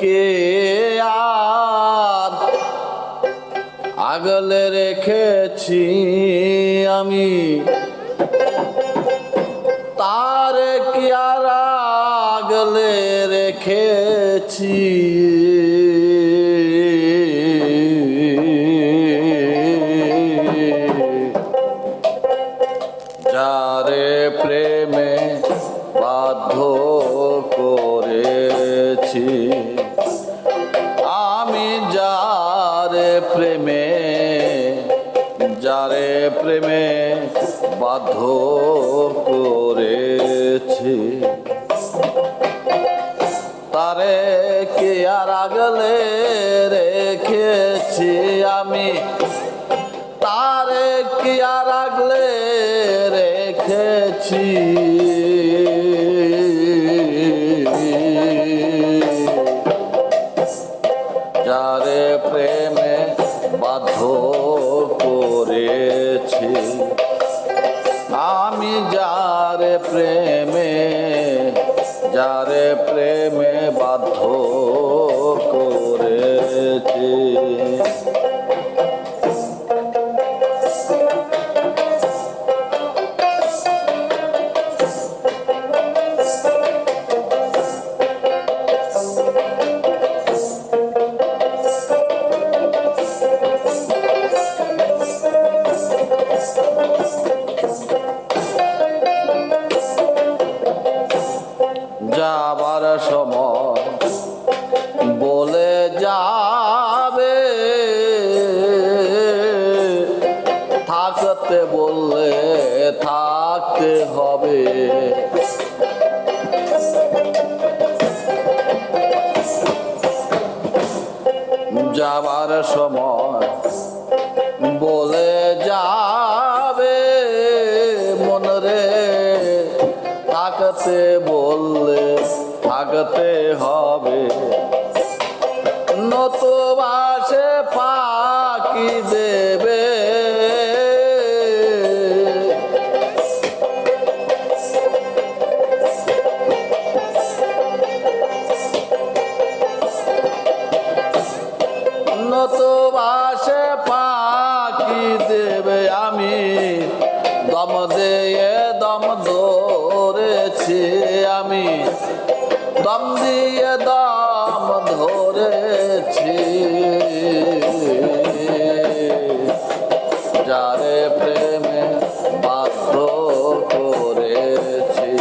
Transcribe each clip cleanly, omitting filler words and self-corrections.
কে আর আগলে রেখেছি আমি, তার কি আর আগলে রেখেছি। যারে প্রেমে বাধ্য করেছি আমি, যারে প্রেমে বাধ্য করেছি, তারে কে আর আগলে রেখেছি আমি, তারে কি আর আগলে রেখেছি। যারে প্রেমে বাধ্য করেছি আমি, যারে প্রেমে বাধ্য করেছি। যাবার সময় বলে যাবে, থাকতে বললে থাকতে হবে। যাবার সময় বলে যাবে মনরে, থাকতে বললে থাকতে হবে। নতুবা সে ফাঁকি দেবে, নতুবা সে ফাঁকি দেবে। আমি দম দিয়ে দম ধরেছি আমি, দম দিয়ে দম ধরেছি। যারে প্রেমে বাধ্য করেছি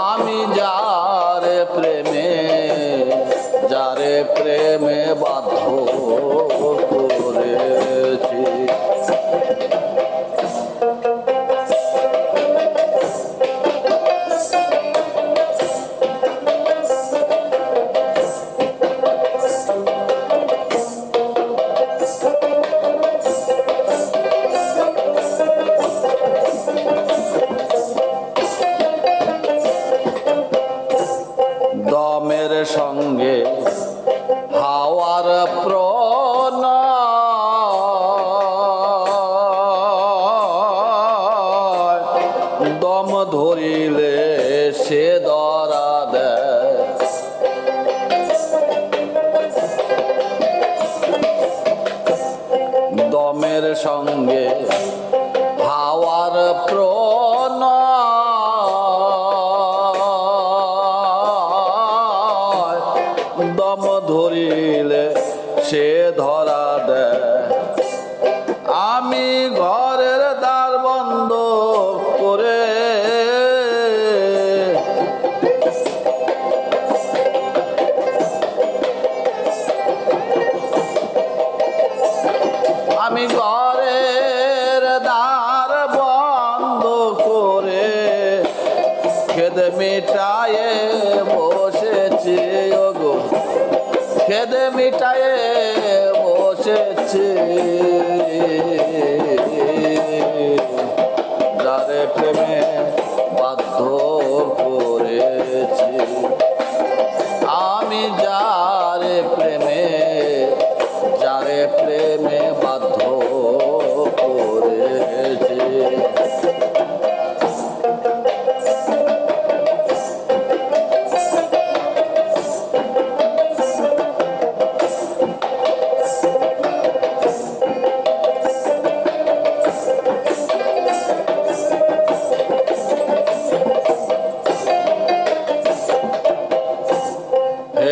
আমি, যারে প্রেমে বাধ্য করেছি। দমের সঙ্গে হাওয়ার প্রণয়, দম ধরিলে সে ধরা দেয়। দমের সঙ্গে হাওয়ার প্রণয়, দম ধরিলে সে ধরা দেয়। আমি ঘরের দ্বার বন্ধ করে আমি ঘরের দ্বার বন্ধ করে খেদে মিটায়ে বসেছি। ওগো খেদে মিটায়ে বসেছি। যারে প্রেমে বাধ্য করেছি আমি, যারে প্রেমে বাধ্য করেছি।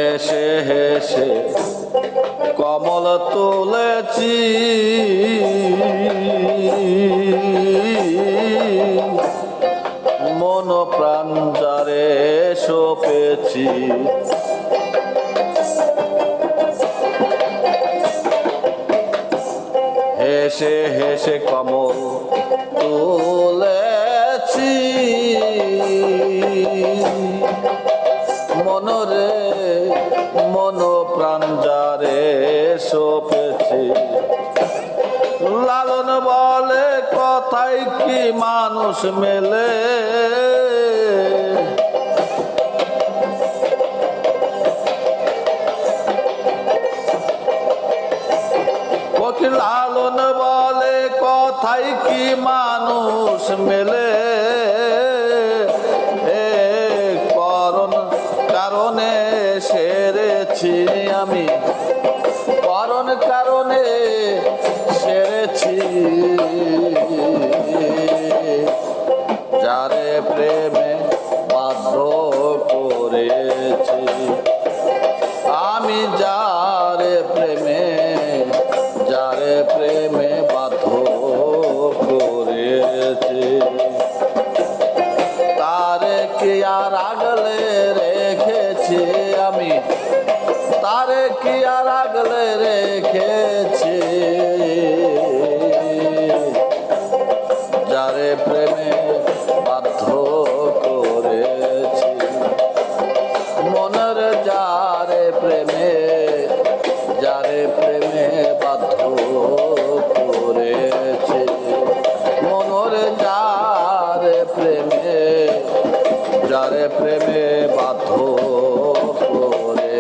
হেসে হেসে কমল তুলেছি, মন প্রাণ যারে সপেছি। হেসে হেসে কমল তুলেছি, মনরে মন প্রাণ যারে সপেছি। লালন বলে কথাই কি মানুষ মেলে, লালন বলে কথাই কি মানুষ মেলে, করণ কারণে সেরেছি আমি, করণ কারণে সেরেছি। যারে প্রেমে বাধ্য করেছি আমি, যারে প্রেমে বাধ্য করেছি। তারে কি আর আগলে রেখেছি আমি, তারে কি আর আগলে রেখেছি। যারে প্রেমে বাধ্য করেছি, মনের যারে প্রেমে বাধ্য করেছে, মনের যারে প্রেমে বাধ্য করে।